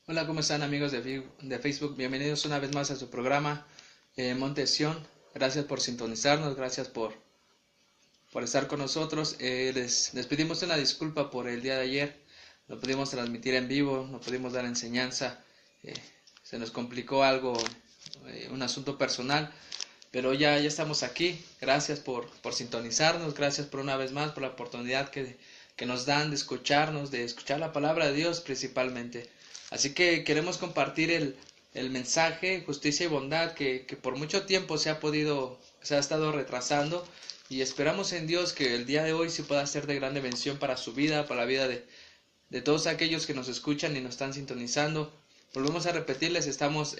Hola, ¿cómo están amigos de Facebook? Bienvenidos una vez más a su programa Monte Sión. Gracias por sintonizarnos, gracias por estar con nosotros. Les pedimos una disculpa por el día de ayer. No pudimos transmitir en vivo, no pudimos dar enseñanza. eh, Se nos complicó algo, un asunto personal, pero ya estamos aquí. Gracias por sintonizarnos, gracias por una vez más, por la oportunidad que nos dan de escucharnos, de escuchar la palabra de Dios principalmente. Así que queremos compartir el mensaje, justicia y bondad, que por mucho tiempo se ha estado retrasando, y esperamos en Dios que el día de hoy sí pueda ser de grande bendición para su vida, para la vida de todos aquellos que nos escuchan y nos están sintonizando. Volvemos a repetirles, estamos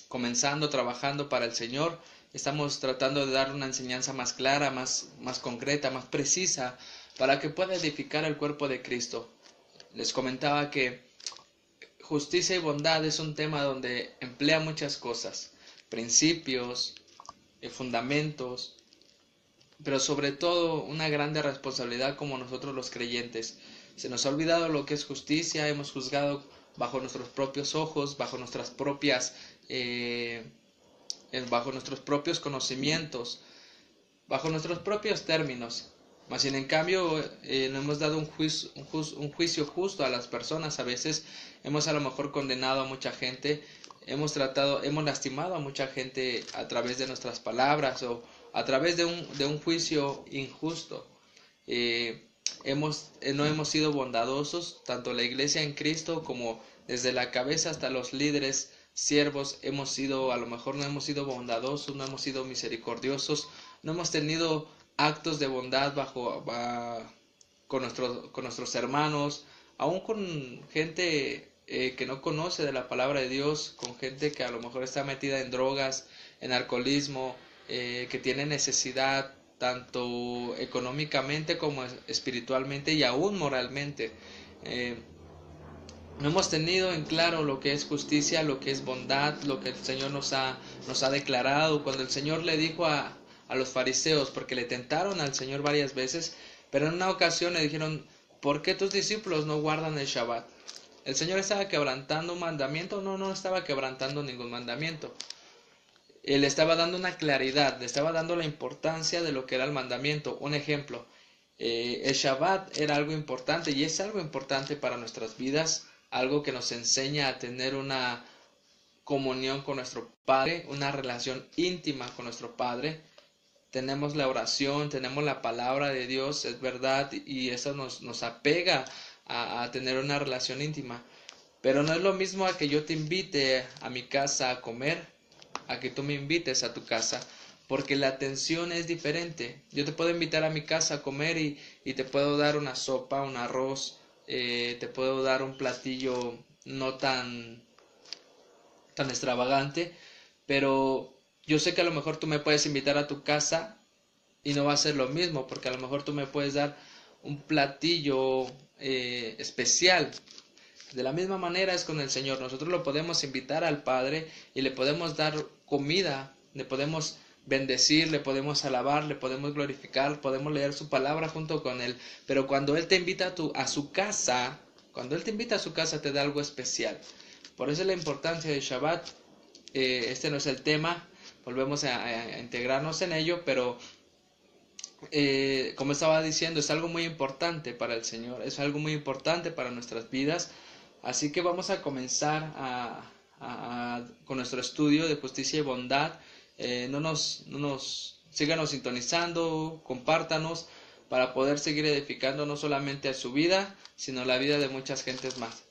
comenzando, trabajando para el Señor. Estamos tratando de dar una enseñanza más clara, más concreta, más precisa, para que pueda edificar el cuerpo de Cristo. Les comentaba que justicia y bondad es un tema donde emplea muchas cosas, principios, fundamentos, pero sobre todo una grande responsabilidad como nosotros los creyentes. Se nos ha olvidado lo que es justicia, hemos juzgado bajo nuestros propios ojos, eh, bajo nuestros propios conocimientos, bajo nuestros propios términos. Mas sin en cambio no hemos dado un juicio justo a las personas. A veces hemos a lo mejor condenado a mucha gente, hemos lastimado a mucha gente a través de nuestras palabras o a través de un juicio injusto. Eh, no hemos sido bondadosos, tanto la iglesia en Cristo como desde la cabeza hasta los líderes, siervos, a lo mejor no hemos sido bondadosos, no hemos sido misericordiosos, no hemos tenido actos de bondad con nuestros hermanos, aún con gente que no conoce de la palabra de Dios, con gente que a lo mejor está metida en drogas, en alcoholismo, que tiene necesidad tanto económicamente como espiritualmente y aún moralmente. Eh, no hemos tenido en claro lo que es justicia, lo que es bondad, lo que el Señor nos ha declarado. Cuando el Señor le dijo a los fariseos, porque le tentaron al Señor varias veces, pero en una ocasión le dijeron, ¿por qué tus discípulos no guardan el Shabbat? ¿El Señor estaba quebrantando un mandamiento? No, no estaba quebrantando ningún mandamiento. Él estaba dando una claridad, le estaba dando la importancia de lo que era el mandamiento. Un ejemplo, el Shabbat era algo importante y es algo importante para nuestras vidas, algo que nos enseña a tener una comunión con nuestro Padre, una relación íntima con nuestro Padre. Tenemos la oración, tenemos la palabra de Dios, es verdad, y eso nos apega a tener una relación íntima. Pero no es lo mismo a que yo te invite a mi casa a comer, a que tú me invites a tu casa, porque la atención es diferente. Yo te puedo invitar a mi casa a comer y te puedo dar una sopa, un arroz, te puedo dar un platillo no tan extravagante, pero yo sé que a lo mejor tú me puedes invitar a tu casa y no va a ser lo mismo, porque a lo mejor tú me puedes dar un platillo especial. De la misma manera es con el Señor. Nosotros lo podemos invitar al Padre y le podemos dar comida, le podemos bendecir, le podemos alabar, le podemos glorificar, podemos leer su palabra junto con Él. Pero cuando Él te invita a su casa, cuando Él te invita a su casa, te da algo especial. Por eso es la importancia del Shabbat. Este no es el tema, volvemos a integrarnos en ello, pero como estaba diciendo, es algo muy importante para el Señor, es algo muy importante para nuestras vidas. Así que vamos a comenzar con nuestro estudio de justicia y bondad. Síganos sintonizando, compártanos para poder seguir edificando no solamente a su vida, sino la vida de muchas gentes más.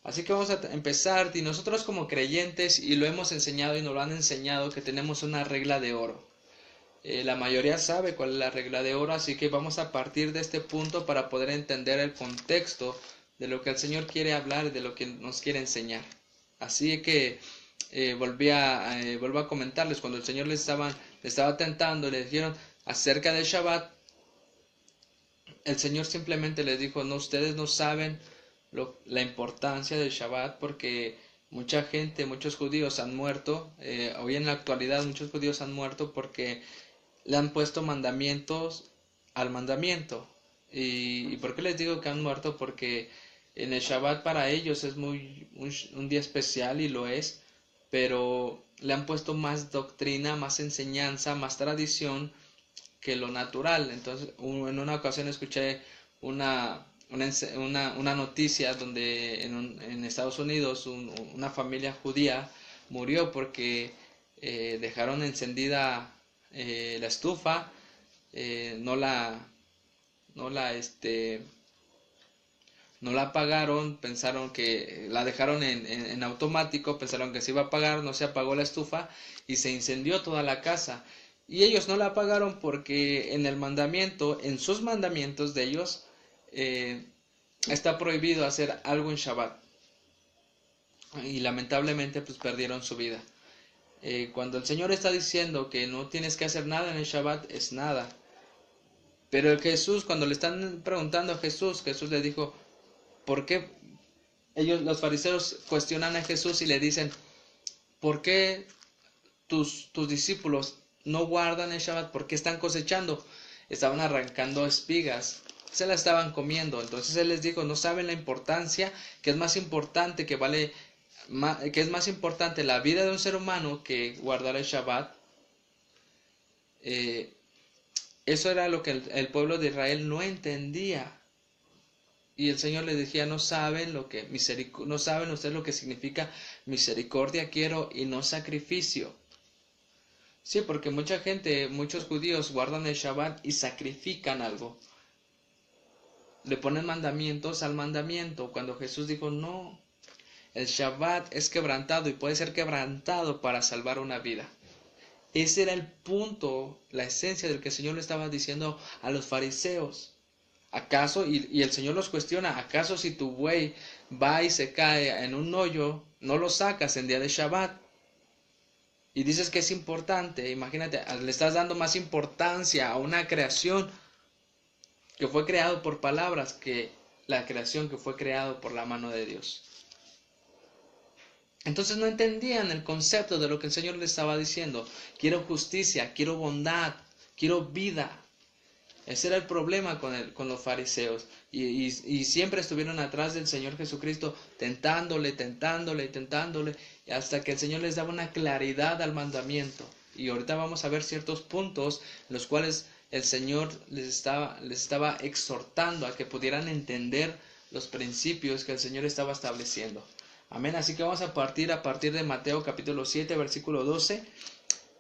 Así que vamos a empezar, y nosotros como creyentes, y lo hemos enseñado y nos lo han enseñado, que tenemos una regla de oro. La mayoría sabe cuál es la regla de oro, así que vamos a partir de este punto para poder entender el contexto de lo que el Señor quiere hablar y de lo que nos quiere enseñar. Así que vuelvo a comentarles, cuando el Señor les estaba tentando, le dijeron acerca del Shabbat, el Señor simplemente les dijo, no, ustedes no saben la importancia del Shabbat, porque mucha gente, muchos judíos han muerto, hoy en la actualidad muchos judíos han muerto porque le han puesto mandamientos al mandamiento. ¿Y por qué les digo que han muerto? Porque En el Shabbat para ellos es un día especial y lo es, pero le han puesto más doctrina, más enseñanza, más tradición que lo natural. Entonces, en una ocasión escuché una noticia donde en Estados Unidos una familia judía murió porque dejaron encendida la estufa, no la, no la, no la apagaron, pensaron que la dejaron en automático, pensaron que se iba a apagar, no se apagó la estufa y se incendió toda la casa. Y ellos no la apagaron porque en el mandamiento, en sus mandamientos de ellos, está prohibido hacer algo en Shabbat. Y lamentablemente pues perdieron su vida. Cuando el Señor está diciendo que no tienes que hacer nada en el Shabbat, es nada. Pero el Jesús, cuando le están preguntando a Jesús, Jesús le dijo, ¿por qué? Los fariseos cuestionan a Jesús y le dicen, ¿por qué tus discípulos no guardan el Shabbat? ¿Por qué están cosechando? Estaban arrancando espigas, se las estaban comiendo. Entonces él les dijo, no saben la importancia, que es más importante, que es más importante la vida de un ser humano que guardar el Shabbat. Eso era lo que el pueblo de Israel no entendía. Y el Señor les decía, no saben no saben ustedes lo que significa misericordia quiero y no sacrificio. Sí, porque mucha gente, muchos judíos guardan el Shabbat y sacrifican algo. Le ponen mandamientos al mandamiento, cuando Jesús dijo, no, el Shabbat es quebrantado y puede ser quebrantado para salvar una vida. Ese era el punto, la esencia del que el Señor le estaba diciendo a los fariseos. ¿Acaso, y el Señor los cuestiona, acaso si tu buey va y se cae en un hoyo, no lo sacas en día de Shabbat? Y dices que es importante, imagínate, le estás dando más importancia a una creación que fue creado por palabras que la creación que fue creado por la mano de Dios. Entonces no entendían el concepto de lo que el Señor les estaba diciendo. Quiero justicia, quiero bondad, quiero vida. Ese era el problema con los fariseos. Y siempre estuvieron atrás del Señor Jesucristo, tentándole, hasta que el Señor les daba una claridad al mandamiento. Y ahorita vamos a ver ciertos puntos en los cuales el Señor les estaba exhortando a que pudieran entender los principios que el Señor estaba estableciendo. Amén. Así que vamos a partir de Mateo capítulo 7, versículo 12.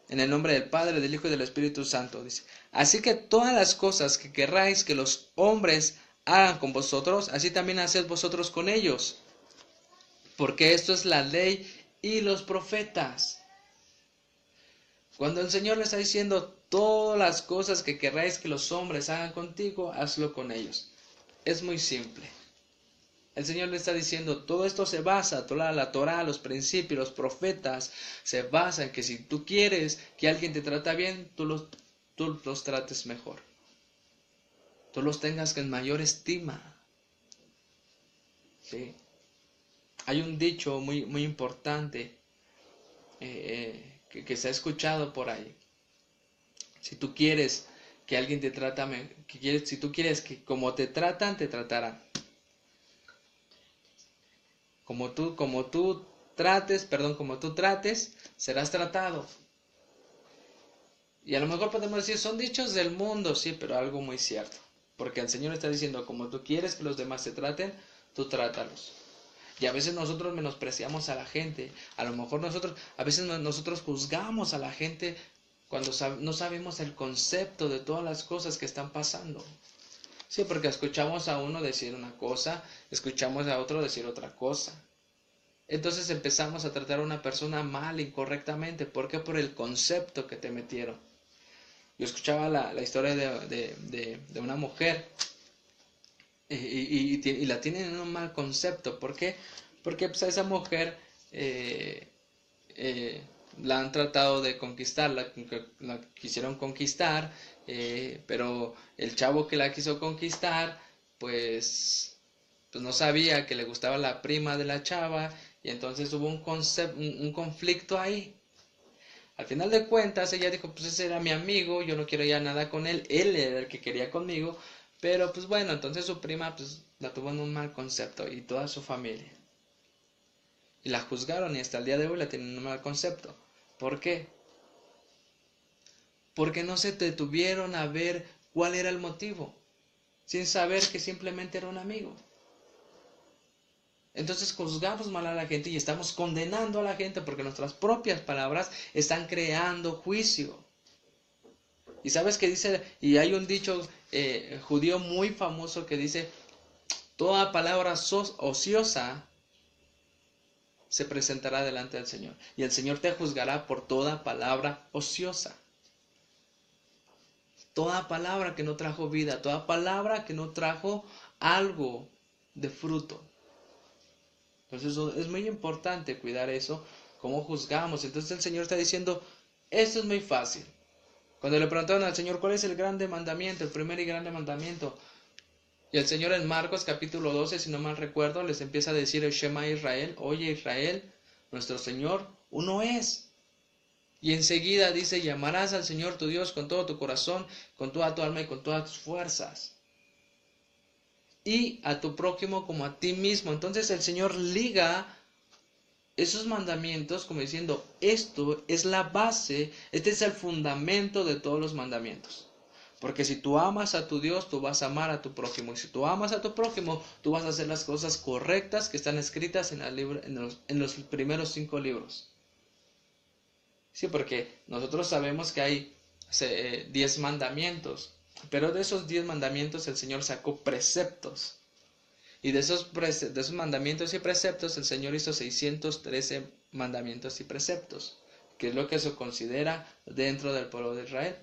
En el nombre del Padre, del Hijo y del Espíritu Santo, dice. Así que todas las cosas que querráis que los hombres hagan con vosotros, así también haced vosotros con ellos. Porque esto es la ley y los profetas. Cuando el Señor le está diciendo todas las cosas que querráis que los hombres hagan contigo, hazlo con ellos. Es muy simple. El Señor le está diciendo, todo esto se basa, toda la Torah, los principios, los profetas, se basa en que si tú quieres que alguien te trata bien, tú los trates mejor. Tú los tengas en mayor estima. ¿Sí? Hay un dicho muy importante que se ha escuchado por ahí. Si tú quieres que alguien te trata, si tú quieres que como te tratan, te tratarán. Como tú trates, serás tratado. Y a lo mejor podemos decir, son dichos del mundo, sí, pero algo muy cierto. Porque el Señor está diciendo, como tú quieres que los demás te traten, tú trátalos. Y a veces nosotros menospreciamos a la gente. A lo mejor a veces nosotros juzgamos a la gente cuando no sabemos el concepto de todas las cosas que están pasando. Sí, porque escuchamos a uno decir una cosa, escuchamos a otro decir otra cosa. Entonces empezamos a tratar a una persona mal, incorrectamente. ¿Por qué? Por el concepto que te metieron. Yo escuchaba la historia de una mujer y la tienen en un mal concepto. ¿Por qué? Porque pues, a esa mujer la han tratado de conquistar, la quisieron conquistar, pero el chavo que la quiso conquistar, pues no sabía que le gustaba la prima de la chava y entonces hubo un conflicto ahí. Al final de cuentas ella dijo, pues ese era mi amigo, yo no quiero ya nada con él era el que quería conmigo, pero pues bueno, entonces su prima pues la tuvo en un mal concepto y toda su familia. Y la juzgaron y hasta el día de hoy la tienen en un mal concepto. ¿Por qué? Porque no se detuvieron a ver cuál era el motivo, sin saber que simplemente era un amigo. Entonces juzgamos mal a la gente y estamos condenando a la gente porque nuestras propias palabras están creando juicio. Y sabes que dice, y hay un dicho judío muy famoso que dice, toda palabra ociosa se presentará delante del Señor. Y el Señor te juzgará por toda palabra ociosa. Toda palabra que no trajo vida, toda palabra que no trajo algo de fruto. Entonces es muy importante cuidar eso, cómo juzgamos. Entonces el Señor está diciendo, esto es muy fácil. Cuando le preguntaron al Señor, ¿cuál es el grande mandamiento, el primer y grande mandamiento? Y el Señor en Marcos capítulo 12, si no mal recuerdo, les empieza a decir el Shema Israel, oye Israel, nuestro Señor uno es. Y enseguida dice, llamarás al Señor tu Dios con todo tu corazón, con toda tu alma y con todas tus fuerzas. Y a tu prójimo como a ti mismo. Entonces el Señor liga esos mandamientos como diciendo, esto es la base, este es el fundamento de todos los mandamientos. Porque si tú amas a tu Dios, tú vas a amar a tu prójimo. Y si tú amas a tu prójimo, tú vas a hacer las cosas correctas que están escritas en los primeros 5 libros. Sí, porque nosotros sabemos que hay 10 mandamientos. Pero de esos 10 mandamientos el Señor sacó preceptos. Y de esos mandamientos y preceptos el Señor hizo 613 mandamientos y preceptos. Que es lo que se considera dentro del pueblo de Israel.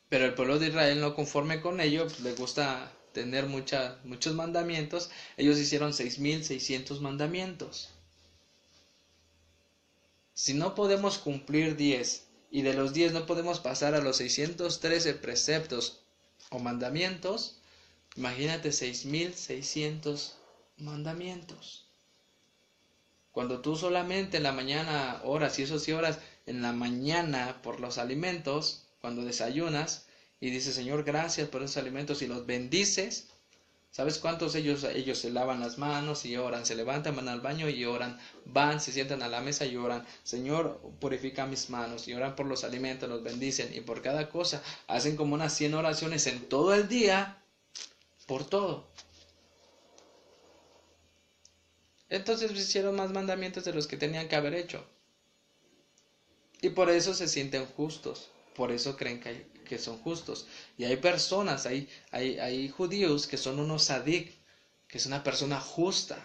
Pero el pueblo de Israel, no conforme con ello, pues, le gusta tener muchos mandamientos. Ellos hicieron 6600 mandamientos. Si no podemos cumplir 10 y de los 10 no podemos pasar a los 613 preceptos o mandamientos, imagínate 6600 mandamientos. Cuando tú solamente en la mañana oras, y eso sí oras en la mañana por los alimentos, cuando desayunas y dices, Señor, gracias por esos alimentos y los bendices, ¿sabes cuántos ellos se lavan las manos y oran? Se levantan, van al baño y oran, van, se sientan a la mesa y oran, Señor, purifica mis manos, y oran por los alimentos, los bendicen, y por cada cosa hacen como unas 100 oraciones en todo el día, por todo. Entonces hicieron más mandamientos de los que tenían que haber hecho. Y por eso se sienten justos, por eso creen que son justos. Y hay personas, hay judíos que son unos sadik, que es una persona justa.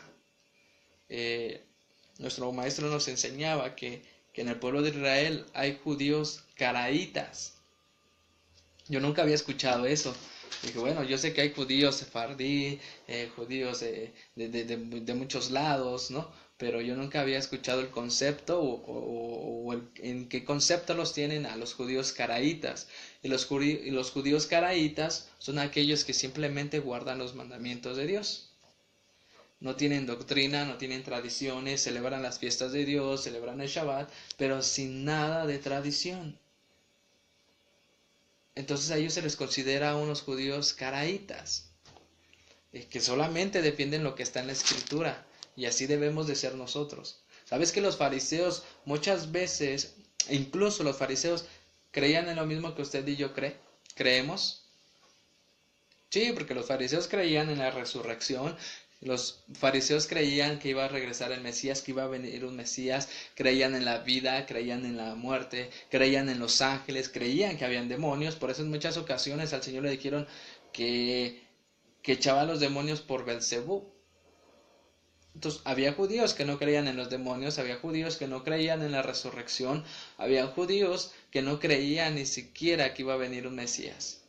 Nuestro maestro nos enseñaba que en el pueblo de Israel hay judíos caraítas. Yo nunca había escuchado eso. Dije, bueno, yo sé que hay judíos sefardí, judíos de muchos lados, ¿no? Pero yo nunca había escuchado el concepto en qué concepto los tienen a los judíos caraítas. Y los judíos caraítas son aquellos que simplemente guardan los mandamientos de Dios. No tienen doctrina, no tienen tradiciones, celebran las fiestas de Dios, celebran el Shabbat, pero sin nada de tradición. Entonces a ellos se les considera unos judíos caraítas, que solamente defienden lo que está en la Escritura, y así debemos de ser nosotros. ¿Sabes que los fariseos muchas veces, incluso los fariseos, creían en lo mismo que usted y yo creemos? Sí, porque los fariseos creían en la resurrección. Los fariseos creían que iba a regresar el Mesías, que iba a venir un Mesías, creían en la vida, creían en la muerte, creían en los ángeles, creían que habían demonios. Por eso en muchas ocasiones al Señor le dijeron que echaba a los demonios por Belcebú. Entonces había judíos que no creían en los demonios, había judíos que no creían en la resurrección, había judíos que no creían ni siquiera que iba a venir un Mesías.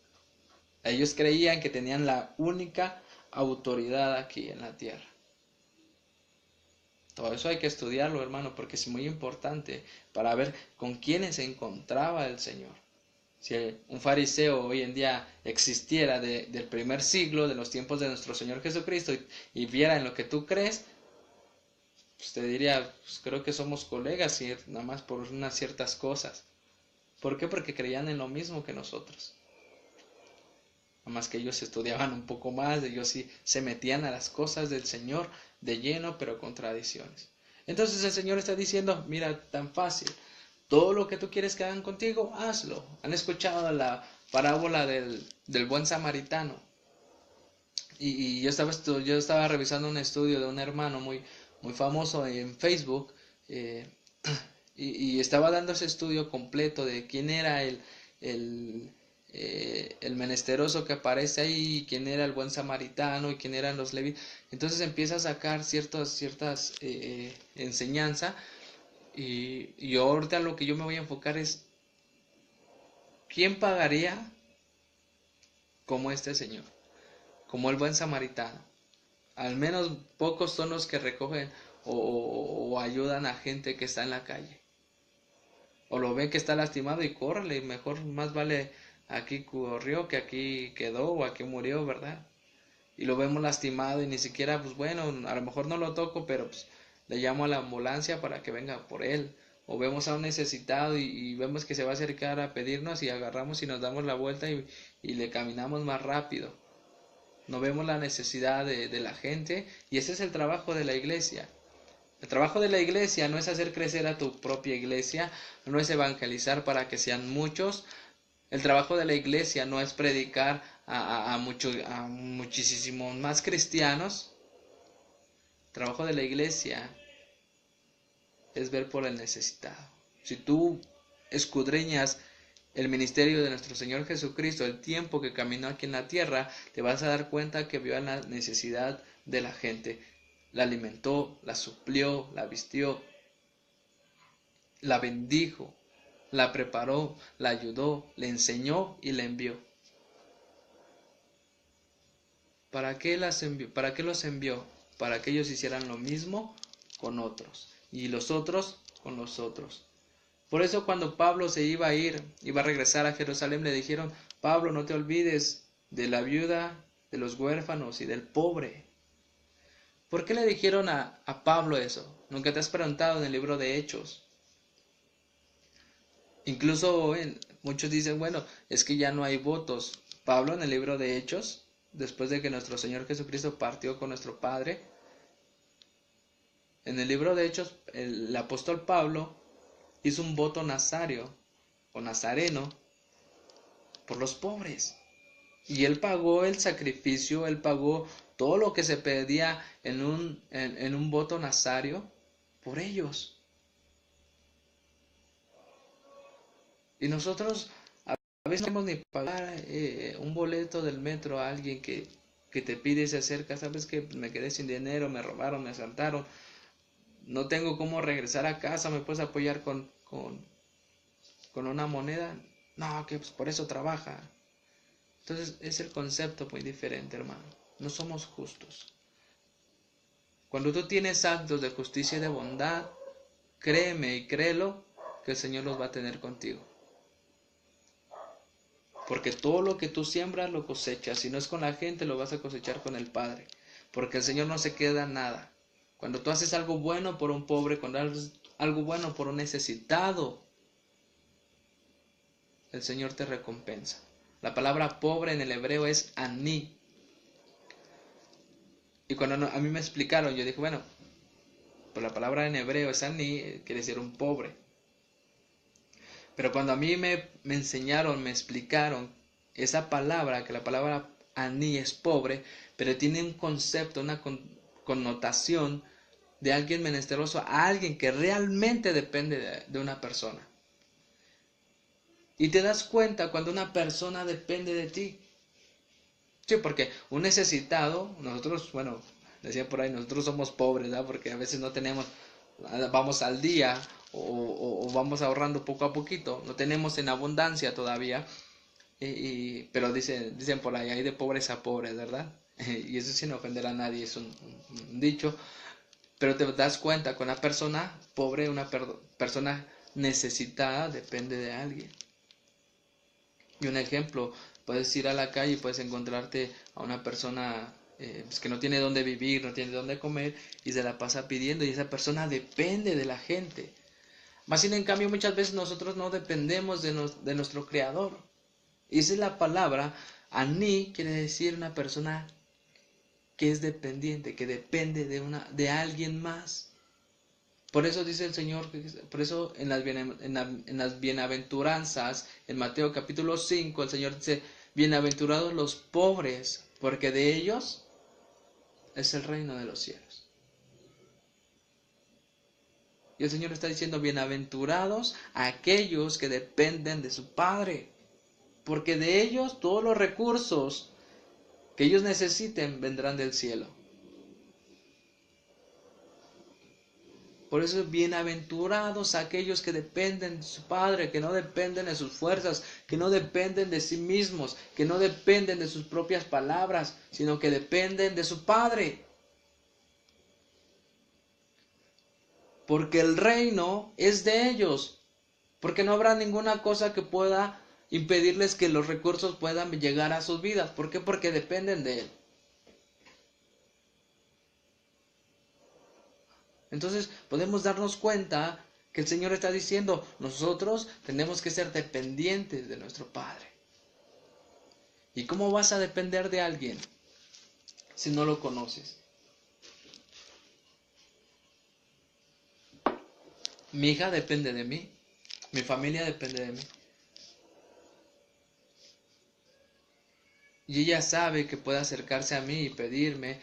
Ellos creían que tenían la única autoridad aquí en la tierra. Todo eso hay que estudiarlo, hermano, porque es muy importante para ver con quiénes se encontraba el Señor. Si un fariseo hoy en día existiera del primer siglo, de los tiempos de nuestro Señor Jesucristo, y viera en lo que tú crees, pues te diría, pues creo que somos colegas y nada más por unas ciertas cosas. ¿Por qué? Porque creían en lo mismo que nosotros. nada más que ellos estudiaban un poco más, ellos sí se metían a las cosas del Señor de lleno, pero con tradiciones. Entonces el Señor está diciendo, mira, tan fácil, todo lo que tú quieres que hagan contigo, hazlo. ¿Han escuchado la parábola del buen samaritano? Y yo estaba revisando un estudio de un hermano muy famoso en Facebook, eh, y estaba dando ese estudio completo de quién era el, el menesteroso que aparece ahí, y quién era el buen samaritano y quién eran los levitas. Entonces empieza a sacar ciertas enseñanzas, y ahorita lo que yo me voy a enfocar es quién pagaría como este señor, como el buen samaritano. Al menos pocos son los que recogen o ayudan a gente que está en la calle. O lo ven que está lastimado y córrele, mejor más vale aquí corrió que aquí quedó o aquí murió, ¿verdad? Y lo vemos lastimado y ni siquiera, pues bueno, a lo mejor no lo toco, pero pues le llamo a la ambulancia para que venga por él. O vemos a un necesitado y vemos que se va a acercar a pedirnos y agarramos y nos damos la vuelta y le caminamos más rápido. No vemos la necesidad de la gente, y ese es el trabajo de la iglesia. El trabajo de la iglesia no es hacer crecer a tu propia iglesia, no es evangelizar para que sean muchos. El trabajo de la iglesia no es predicar a muchísimos más cristianos. El trabajo de la iglesia es ver por el necesitado. Si tú escudriñas el ministerio de nuestro Señor Jesucristo, el tiempo que caminó aquí en la tierra, te vas a dar cuenta que vio la necesidad de la gente. La alimentó, la suplió, la vistió, la bendijo, la preparó, la ayudó, le enseñó y la envió. ¿Para qué las envió? ¿Para qué los envió? Para que ellos hicieran lo mismo con otros, y los otros con los otros. Por eso cuando Pablo se iba a ir, iba a regresar a Jerusalén, le dijeron, Pablo, no te olvides de la viuda, de los huérfanos y del pobre. ¿Por qué le dijeron a Pablo eso? Nunca te has preguntado en el libro de Hechos. Incluso muchos dicen, bueno, es que ya no hay votos. Pablo en el libro de Hechos, después de que nuestro Señor Jesucristo partió con nuestro Padre, en el libro de Hechos, el apóstol Pablo hizo un voto nazario o nazareno por los pobres. Y él pagó el sacrificio, él pagó todo lo que se pedía en un voto nazario por ellos. Y nosotros a veces no podemos ni pagar un boleto del metro a alguien que te pide y se acerca, sabes que me quedé sin dinero, me robaron, me asaltaron, no tengo cómo regresar a casa, ¿me puedes apoyar con una moneda? No, que pues por eso trabaja. Entonces es el concepto muy diferente, hermano. No somos justos. Cuando tú tienes actos de justicia y de bondad, créeme y créelo que el Señor los va a tener contigo. Porque todo lo que tú siembras lo cosechas. Si no es con la gente, lo vas a cosechar con el Padre. Porque el Señor no se queda nada. Cuando tú haces algo bueno por un pobre, cuando haces algo bueno por un necesitado, el Señor te recompensa. La palabra pobre en el hebreo es aní. Y cuando a mí me explicaron, yo dije, bueno, pues la palabra en hebreo es aní, quiere decir un pobre. Pero cuando a mí me enseñaron, me explicaron esa palabra, que la palabra aní es pobre, pero tiene un concepto, una connotación de alguien menesteroso a alguien que realmente depende de una persona. Y te das cuenta cuando una persona depende de ti. Sí, porque un necesitado, nosotros, bueno, decía por ahí, nosotros somos pobres, ¿verdad? Porque a veces no tenemos, vamos al día o vamos ahorrando poco a poquito, no tenemos en abundancia todavía, pero dicen por ahí, hay de pobres a pobres, ¿verdad? Y eso sin ofender a nadie, es un dicho, pero te das cuenta que una persona pobre, una persona necesitada depende de alguien. Y un ejemplo, puedes ir a la calle y puedes encontrarte a una persona pues que no tiene dónde vivir, no tiene dónde comer y se la pasa pidiendo, y esa persona depende de la gente. Más sin en cambio muchas veces nosotros no dependemos de nuestro Creador. Y esa es la palabra Aní quiere decir una persona que es dependiente, que depende de alguien más. Por eso dice el Señor, por eso en las bienaventuranzas, en Mateo capítulo 5, el Señor dice, bienaventurados los pobres, porque de ellos es el reino de los cielos. Y el Señor está diciendo, bienaventurados aquellos que dependen de su Padre, porque de ellos todos los recursos que ellos necesiten vendrán del cielo. Por eso, bienaventurados aquellos que dependen de su Padre, que no dependen de sus fuerzas, que no dependen de sí mismos, que no dependen de sus propias palabras, sino que dependen de su Padre. Porque el reino es de ellos, porque no habrá ninguna cosa que pueda impedirles que los recursos puedan llegar a sus vidas. ¿Por qué? Porque dependen de Él. Entonces podemos darnos cuenta que el Señor está diciendo, nosotros tenemos que ser dependientes de nuestro Padre. ¿Y cómo vas a depender de alguien si no lo conoces? Mi hija depende de mí, mi familia depende de mí. Y ella sabe que puede acercarse a mí y pedirme,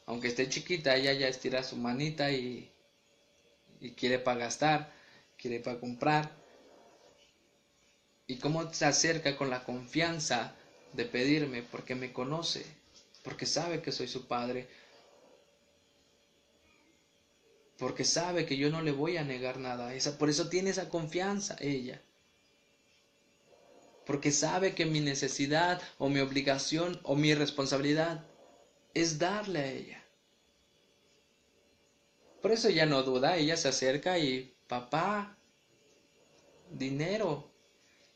aunque esté chiquita, ella ya estira su manita y quiere para gastar, quiere para comprar. Y cómo se acerca con la confianza de pedirme, porque me conoce, porque sabe que soy su padre, porque sabe que yo no le voy a negar nada. Por eso tiene esa confianza ella. Porque sabe que mi necesidad o mi obligación o mi responsabilidad es darle a ella. Por eso ella no duda, ella se acerca y, papá, dinero,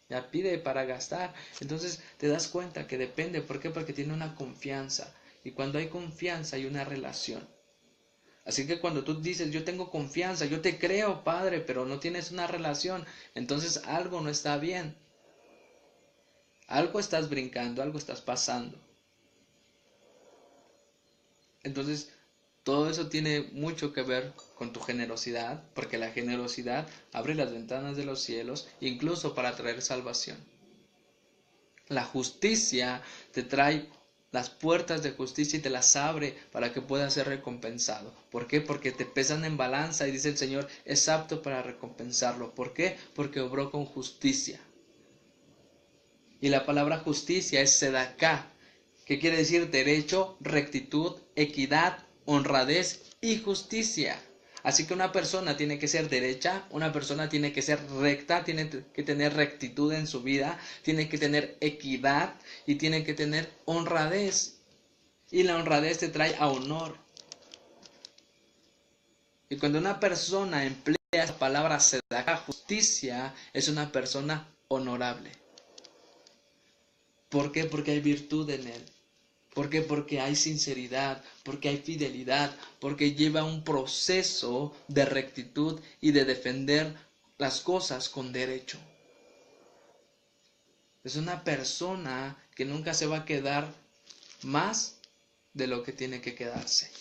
ya pide para gastar. Entonces te das cuenta que depende. ¿Por qué? Porque tiene una confianza. Y cuando hay confianza hay una relación. Así que cuando tú dices, yo tengo confianza, yo te creo, Padre, pero no tienes una relación, entonces algo no está bien. Algo estás brincando, algo estás pasando. Entonces, todo eso tiene mucho que ver con tu generosidad, porque la generosidad abre las ventanas de los cielos, incluso para traer salvación. La justicia te trae las puertas de justicia y te las abre para que puedas ser recompensado. ¿Por qué? Porque te pesan en balanza y dice el Señor, es apto para recompensarlo. ¿Por qué? Porque obró con justicia. Y la palabra justicia es sedaká, que quiere decir derecho, rectitud, equidad, honradez y justicia. Así que una persona tiene que ser derecha, una persona tiene que ser recta, tiene que tener rectitud en su vida, tiene que tener equidad y tiene que tener honradez. Y la honradez te trae a honor. Y cuando una persona emplea esa palabra sedaká, justicia, es una persona honorable. ¿Por qué? Porque hay virtud en él. ¿Por qué? Porque hay sinceridad, porque hay fidelidad, porque lleva un proceso de rectitud y de defender las cosas con derecho. Es una persona que nunca se va a quedar más de lo que tiene que quedarse.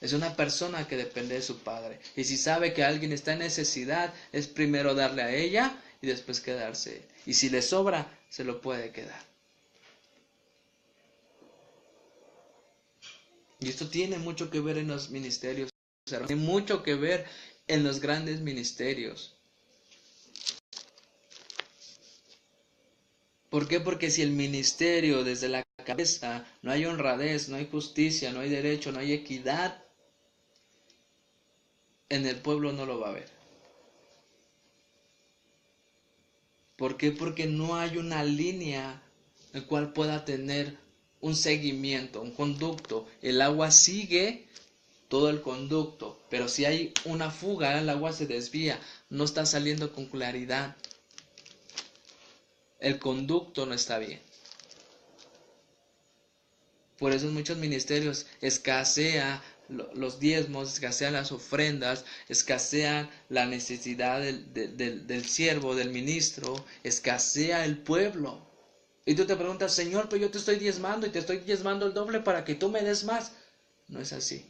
Es una persona que depende de su padre. Y si sabe que alguien está en necesidad, es primero darle a ella y después quedarse. Y si le sobra, se lo puede quedar. Y esto tiene mucho que ver en los ministerios, tiene mucho que ver en los grandes ministerios. ¿Por qué? Porque si el ministerio desde la cabeza no hay honradez, no hay justicia, no hay derecho, no hay equidad, en el pueblo no lo va a haber. ¿Por qué? Porque no hay una línea en la cual pueda tener un seguimiento, un conducto. El agua sigue todo el conducto, pero si hay una fuga, el agua se desvía, no está saliendo con claridad. El conducto no está bien. Por eso en muchos ministerios escasea los diezmos, escasean las ofrendas, escasea la necesidad del siervo, del ministro, escasea el pueblo. Y tú te preguntas, Señor, pero yo te estoy diezmando y te estoy diezmando el doble para que tú me des más. No es así.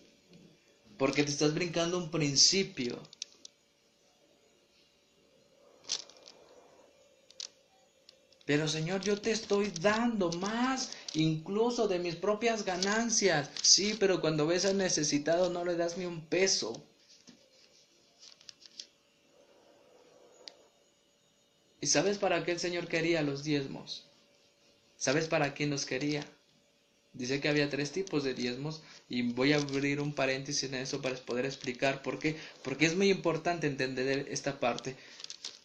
Porque te estás brincando un principio. Pero Señor, yo te estoy dando más, incluso de mis propias ganancias. Sí, pero cuando ves al necesitado no le das ni un peso. ¿Y sabes para qué el Señor quería los diezmos? ¿Sabes para quién los quería? Dice que había 3 tipos de diezmos y voy a abrir un paréntesis en eso para poder explicar por qué. Porque es muy importante entender esta parte.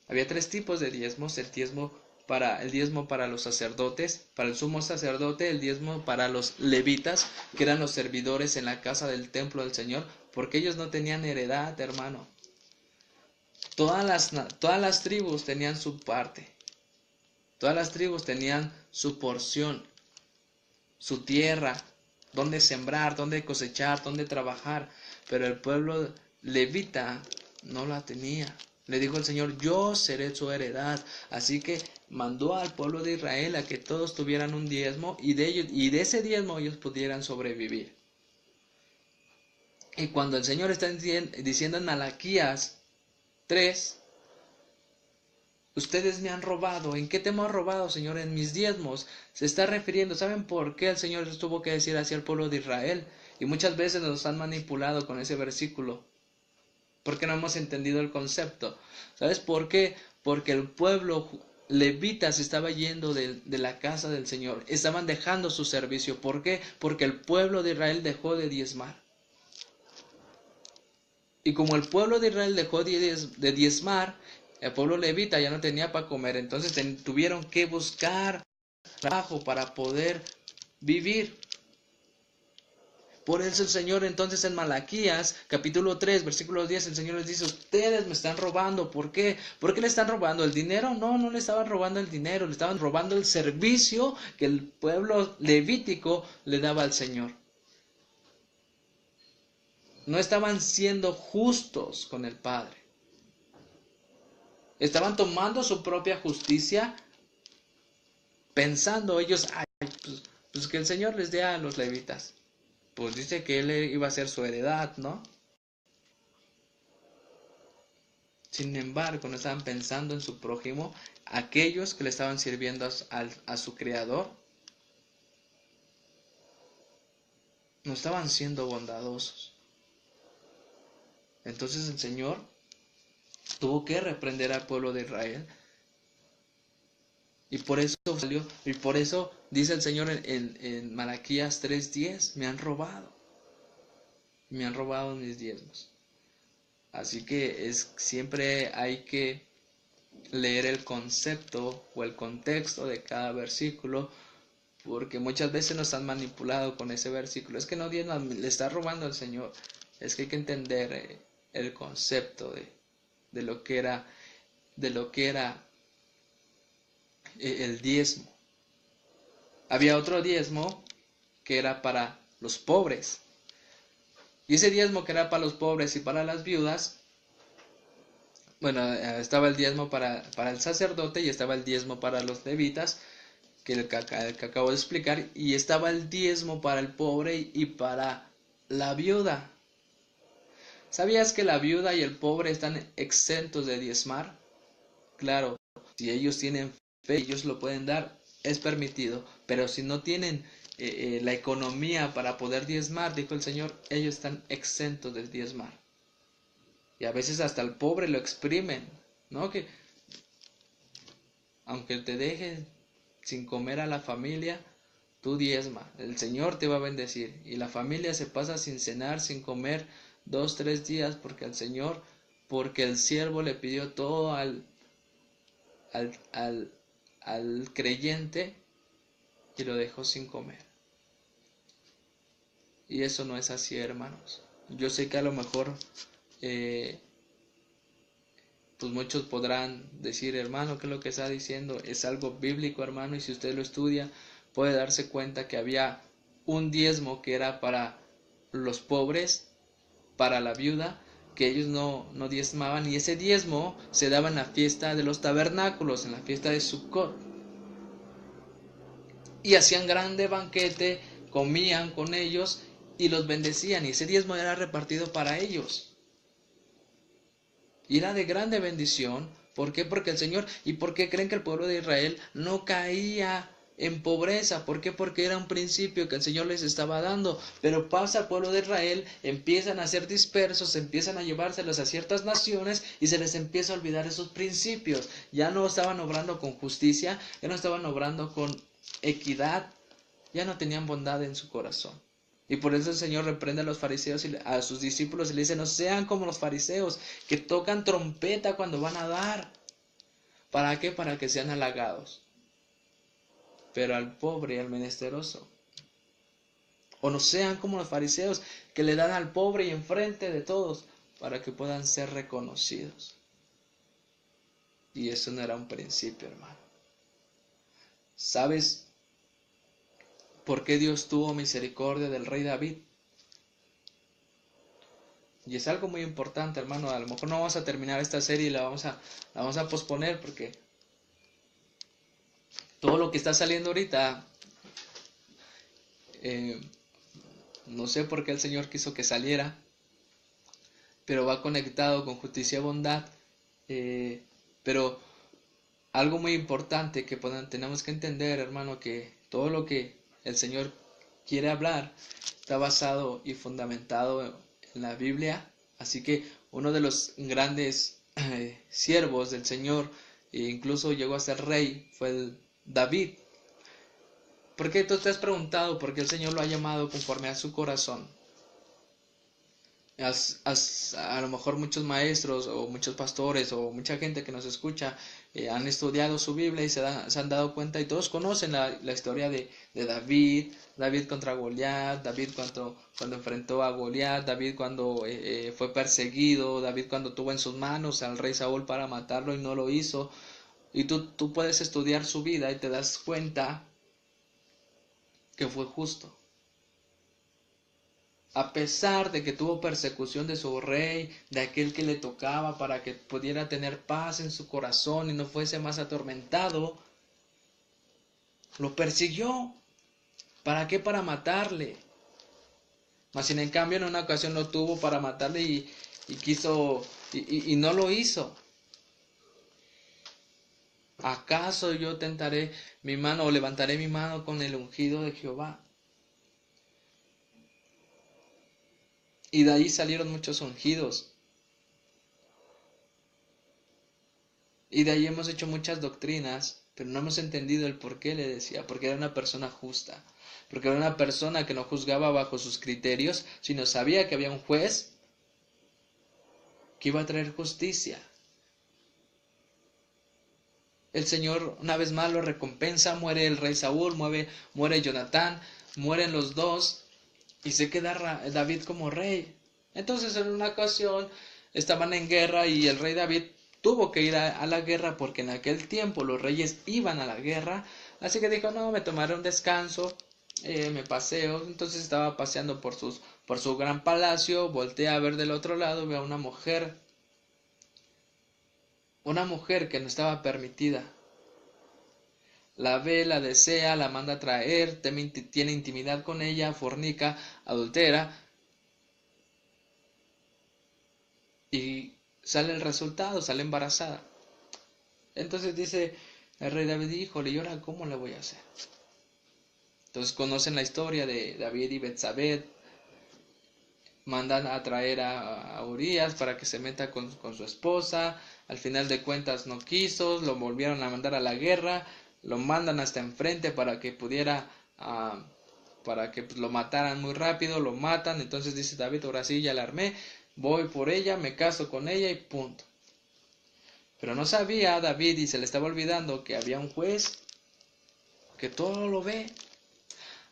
Había 3 tipos de diezmos: el diezmo para los sacerdotes, para el sumo sacerdote; el diezmo para los levitas, que eran los servidores en la casa del templo del Señor, porque ellos no tenían heredad, hermano. Todas las tribus tenían su parte, todas las tribus tenían su porción, su tierra, donde sembrar, donde cosechar, donde trabajar, pero el pueblo levita no la tenía. Le dijo el Señor, yo seré su heredad. Así que mandó al pueblo de Israel a que todos tuvieran un diezmo y de ese diezmo ellos pudieran sobrevivir. Y cuando el Señor está diciendo en Malaquías 3, ustedes me han robado. ¿En qué te hemos robado, Señor? En mis diezmos. Se está refiriendo. ¿Saben por qué el Señor les tuvo que decir hacia el pueblo de Israel? Y muchas veces nos han manipulado con ese versículo, porque no hemos entendido el concepto. ¿Sabes por qué? Porque el pueblo levita se estaba yendo de la casa del Señor. Estaban dejando su servicio. ¿Por qué? Porque el pueblo de Israel dejó de diezmar. Y como el pueblo de Israel dejó de diezmar, el pueblo levita ya no tenía para comer. Entonces tuvieron que buscar trabajo para poder vivir. Por eso el Señor entonces en Malaquías capítulo 3 versículo 10 el Señor les dice, ustedes me están robando. ¿Por qué? ¿Por qué le están robando? ¿El dinero? No, no le estaban robando el dinero, le estaban robando el servicio que el pueblo levítico le daba al Señor. No estaban siendo justos con el Padre. Estaban tomando su propia justicia, pensando ellos, ay, pues que el Señor les dé a los levitas. Pues dice que él iba a ser su heredad, ¿no? Sin embargo, no estaban pensando en su prójimo, aquellos que le estaban sirviendo a su Creador. No estaban siendo bondadosos. Entonces el Señor tuvo que reprender al pueblo de Israel. Y por eso salió, y por eso dice el Señor en Malaquías 3:10, me han robado mis diezmos. Así que siempre hay que leer el concepto o el contexto de cada versículo, porque muchas veces nos han manipulado con ese versículo. Es que no le está robando al Señor. Es que hay que entender el concepto de lo que era el diezmo. Había otro diezmo que era para los pobres. Y ese diezmo que era para los pobres y para las viudas, bueno, estaba el diezmo para el sacerdote y estaba el diezmo para los levitas, que el que acabo de explicar, y estaba el diezmo para el pobre y para la viuda. ¿Sabías que la viuda y el pobre están exentos de diezmar? Claro, si ellos tienen fe, ellos lo pueden dar, es permitido, pero si no tienen la economía para poder diezmar, dijo el Señor, ellos están exentos de diezmar. Y a veces hasta el pobre lo exprimen, ¿no? Que aunque te deje sin comer a la familia, tú diezma, el Señor te va a bendecir. Y la familia se pasa sin cenar, sin comer 2, 3 días, porque el siervo le pidió todo al creyente y lo dejó sin comer. Y eso no es así, hermanos. Yo sé que a lo mejor pues muchos podrán decir, hermano, ¿qué es lo que está diciendo? Es algo bíblico, hermano, y si usted lo estudia puede darse cuenta que había un diezmo que era para los pobres, para la viuda, que ellos no diezmaban, y ese diezmo se daba en la fiesta de los tabernáculos, en la fiesta de Sukkot. y hacían grande banquete, comían con ellos y los bendecían, y ese diezmo era repartido para ellos. Y era de grande bendición. ¿Por qué? Porque el Señor, ¿y por qué creen que el pueblo de Israel no caía en pobreza? ¿Por qué? Porque era un principio que el Señor les estaba dando. Pero pasa al pueblo de Israel, empiezan a ser dispersos, empiezan a llevárselos a ciertas naciones y se les empieza a olvidar esos principios. Ya no estaban obrando con justicia, ya no estaban obrando con equidad, ya no tenían bondad en su corazón. Y por eso el Señor reprende a los fariseos y a sus discípulos y le dice, no sean como los fariseos, que tocan trompeta cuando van a dar. ¿Para qué? Para que sean halagados. Pero al pobre y al menesteroso. O no sean como los fariseos, que le dan al pobre y enfrente de todos, para que puedan ser reconocidos. Y eso no era un principio, hermano. ¿Sabes por qué Dios tuvo misericordia del rey David? Y es algo muy importante, hermano. A lo mejor no vamos a terminar esta serie y la vamos a posponer porque todo lo que está saliendo ahorita, eh, no sé por qué el Señor quiso que saliera, pero va conectado con justicia y bondad. Pero algo muy importante que tenemos que entender, hermano, que todo lo que el Señor quiere hablar está basado y fundamentado en la Biblia. Así que uno de los grandes siervos del Señor, e incluso llegó a ser rey, fue David. ¿Por qué tú te has preguntado por qué el Señor lo ha llamado conforme a su corazón? A lo mejor muchos maestros o muchos pastores o mucha gente que nos escucha han estudiado su Biblia y se han dado cuenta y todos conocen la historia de David contra Goliat, David cuando enfrentó a Goliat, David cuando fue perseguido, David cuando tuvo en sus manos al rey Saúl para matarlo y no lo hizo. Y tú puedes estudiar su vida y te das cuenta que fue justo. A pesar de que tuvo persecución de su rey, de aquel que le tocaba para que pudiera tener paz en su corazón y no fuese más atormentado, lo persiguió. ¿Para qué? Para matarle. Mas sin en cambio en una ocasión lo tuvo para matarle y quiso y no lo hizo. ¿Acaso yo tentaré mi mano o levantaré mi mano con el ungido de Jehová? Y de ahí salieron muchos ungidos. Y de ahí hemos hecho muchas doctrinas, pero no hemos entendido el por qué le decía, porque era una persona justa, porque era una persona que no juzgaba bajo sus criterios, sino sabía que había un juez que iba a traer justicia. El Señor una vez más lo recompensa, muere el rey Saúl, muere Jonatán, mueren los dos y se queda David como rey. Entonces en una ocasión estaban en guerra y el rey David tuvo que ir a la guerra porque en aquel tiempo los reyes iban a la guerra. Así que dijo, no, me tomaré un descanso, me paseo. Entonces estaba paseando por su gran palacio, voltea a ver del otro lado, ve a una mujer que no estaba permitida. La ve, la desea, la manda a traer, tiene intimidad con ella, fornica, adultera. Y sale el resultado, sale embarazada. Entonces dice el rey David, híjole, ¿y ahora cómo le voy a hacer? Entonces conocen la historia de David y Betsabé. Mandan a traer a Urias para que se meta con su esposa. Al final de cuentas no quiso, lo volvieron a mandar a la guerra. Lo mandan hasta enfrente para que pudiera, para que lo mataran muy rápido. Lo matan. Entonces dice David, ahora sí, ya la armé. Voy por ella, me caso con ella y punto. Pero no sabía David y se le estaba olvidando que había un juez que todo lo ve.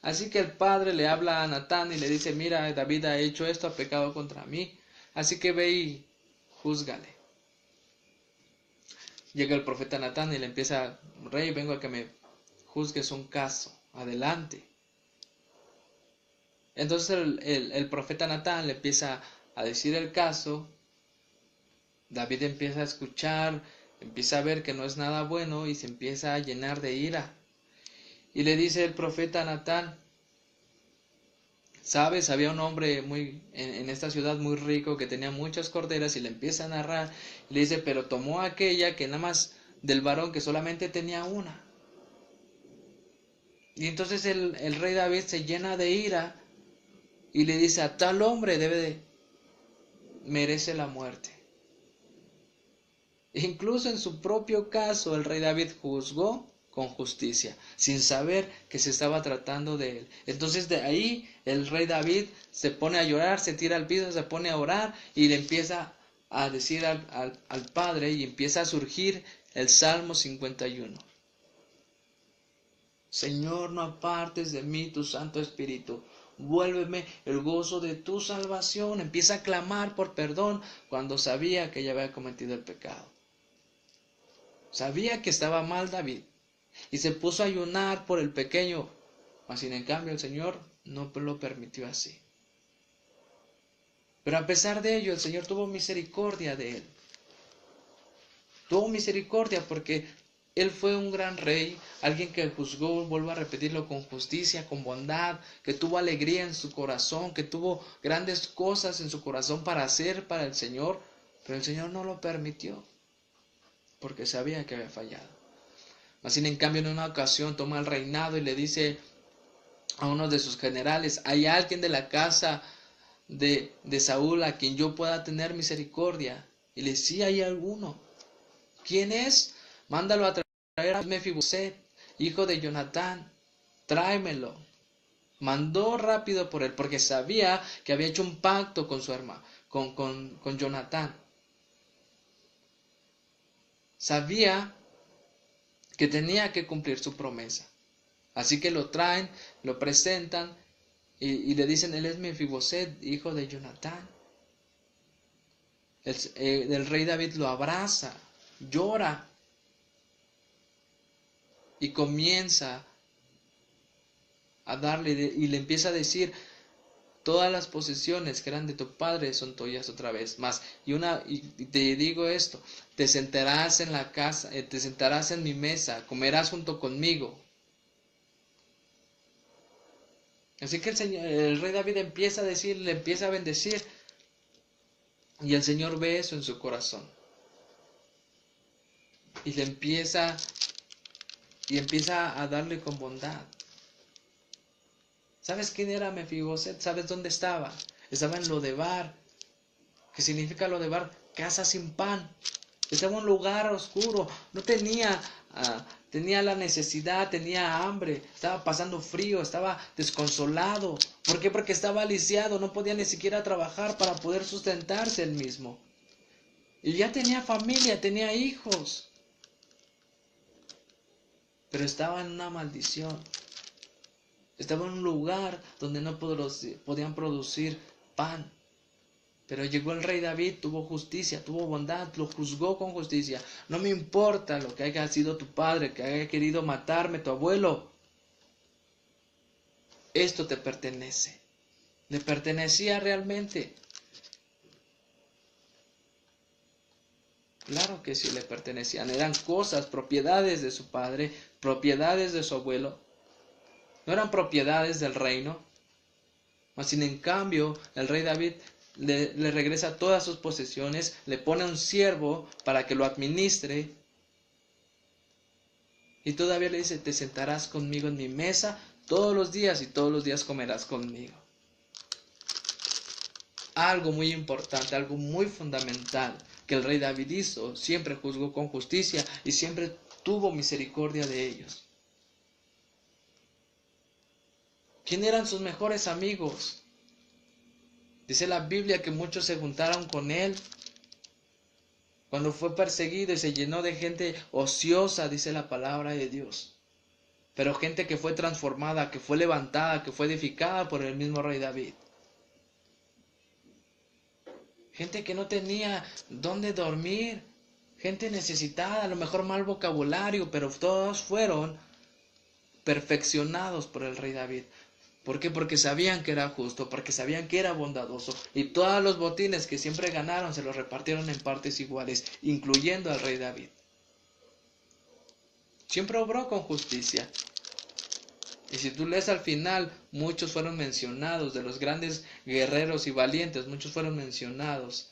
Así que el padre le habla a Natán y le dice, mira, David ha hecho esto, ha pecado contra mí, así que ve y júzgale. Llega el profeta Natán y le empieza, rey, vengo a que me juzgues un caso, adelante. Entonces el profeta Natán le empieza a decir el caso, David empieza a escuchar, empieza a ver que no es nada bueno y se empieza a llenar de ira. Y le dice el profeta Natán, sabes, había un hombre en esta ciudad muy rico que tenía muchas corderas, y le empieza a narrar, y le dice, pero tomó aquella que nada más del varón que solamente tenía una. Y entonces el rey David se llena de ira y le dice, a tal hombre merece la muerte. Incluso en su propio caso el rey David juzgó con justicia, sin saber que se estaba tratando de él. Entonces de ahí el rey David se pone a llorar, se tira al piso, se pone a orar y le empieza a decir al Padre, y empieza a surgir el Salmo 51. Señor, no apartes de mí tu Santo Espíritu. Vuélveme el gozo de tu salvación. Empieza a clamar por perdón cuando sabía que ya había cometido el pecado. Sabía que estaba mal David y se puso a ayunar por el pequeño, mas sin en cambio el Señor no lo permitió así. Pero a pesar de ello, el Señor tuvo misericordia de él. Tuvo misericordia porque él fue un gran rey, alguien que juzgó, vuelvo a repetirlo, con justicia, con bondad, que tuvo alegría en su corazón, que tuvo grandes cosas en su corazón para hacer para el Señor, pero el Señor no lo permitió porque sabía que había fallado. Así en cambio en una ocasión toma el reinado y le dice a uno de sus generales, ¿hay alguien de la casa de Saúl a quien yo pueda tener misericordia? Y le decía, sí, hay alguno. ¿Quién es? Mándalo a traer a Mefiboset, hijo de Jonatán, tráemelo. Mandó rápido por él porque sabía que había hecho un pacto con su hermano, con Jonatán. Sabía que tenía que cumplir su promesa. Así que lo traen, lo presentan y le dicen, él es Mefiboset, hijo de Jonatán. El rey David lo abraza, llora y comienza a darle y le empieza a decir, todas las posesiones que eran de tu padre son tuyas otra vez más. Y te digo esto, te sentarás en la casa, te sentarás en mi mesa, comerás junto conmigo. Así que el rey David empieza a decir, le empieza a bendecir, y el Señor ve eso en su corazón. Y empieza a darle con bondad. ¿Sabes quién era Mefiboset? ¿Sabes dónde estaba? Estaba en Lodebar. ¿Qué significa Lodebar? Casa sin pan. Estaba en un lugar oscuro. No tenía la necesidad, tenía hambre, estaba pasando frío, estaba desconsolado. ¿Por qué? Porque estaba lisiado, no podía ni siquiera trabajar para poder sustentarse él mismo. Y ya tenía familia, tenía hijos. Pero estaba en una maldición. Estaba en un lugar donde no podían producir pan. Pero llegó el rey David, tuvo justicia, tuvo bondad, lo juzgó con justicia. No me importa lo que haya sido tu padre, que haya querido matarme, tu abuelo. Esto te pertenece. Le pertenecía realmente. Claro que sí le pertenecían. Eran cosas, propiedades de su padre, propiedades de su abuelo. No eran propiedades del reino. Mas sin en cambio, el rey David le regresa todas sus posesiones, le pone a un siervo para que lo administre, y todavía le dice, te sentarás conmigo en mi mesa todos los días y todos los días comerás conmigo. Algo muy importante, algo muy fundamental que el rey David hizo, siempre juzgó con justicia y siempre tuvo misericordia de ellos. ¿Quién eran sus mejores amigos? Dice la Biblia que muchos se juntaron con él cuando fue perseguido y se llenó de gente ociosa, dice la palabra de Dios. Pero gente que fue transformada, que fue levantada, que fue edificada por el mismo rey David. Gente que no tenía dónde dormir, gente necesitada, a lo mejor mal vocabulario, pero todos fueron perfeccionados por el rey David. ¿Por qué? Porque sabían que era justo, porque sabían que era bondadoso. Y todos los botines que siempre ganaron se los repartieron en partes iguales, incluyendo al rey David. Siempre obró con justicia. Y si tú lees al final, muchos fueron mencionados, de los grandes guerreros y valientes, muchos fueron mencionados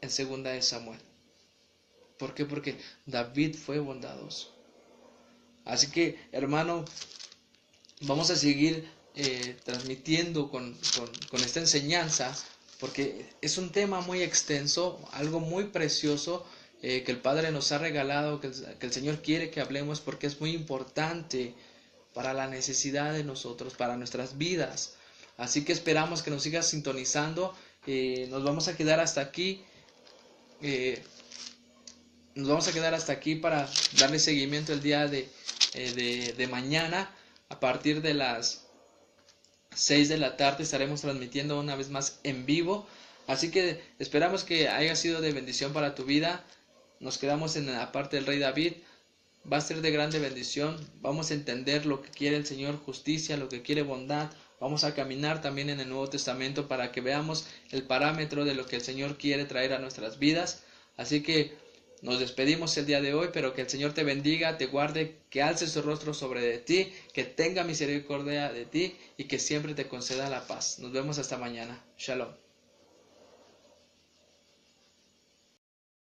en segunda de Samuel. ¿Por qué? Porque David fue bondadoso. Así que, hermano, vamos a seguir transmitiendo con esta enseñanza, porque es un tema muy extenso, algo muy precioso que el Padre nos ha regalado, que el Señor quiere que hablemos, porque es muy importante para la necesidad de nosotros, para nuestras vidas. Así que esperamos que nos sigas sintonizando. Nos vamos a quedar hasta aquí. Nos vamos a quedar hasta aquí para darle seguimiento el día de mañana. A partir de las 6 de la tarde estaremos transmitiendo una vez más en vivo. Así que esperamos que haya sido de bendición para tu vida. Nos quedamos en la parte del Rey David. Va a ser de grande bendición. Vamos a entender lo que quiere el Señor, justicia, lo que quiere bondad. Vamos a caminar también en el Nuevo Testamento para que veamos el parámetro de lo que el Señor quiere traer a nuestras vidas. Así que nos despedimos el día de hoy, pero que el Señor te bendiga, te guarde, que alce su rostro sobre de ti, que tenga misericordia de ti y que siempre te conceda la paz. Nos vemos hasta mañana. Shalom.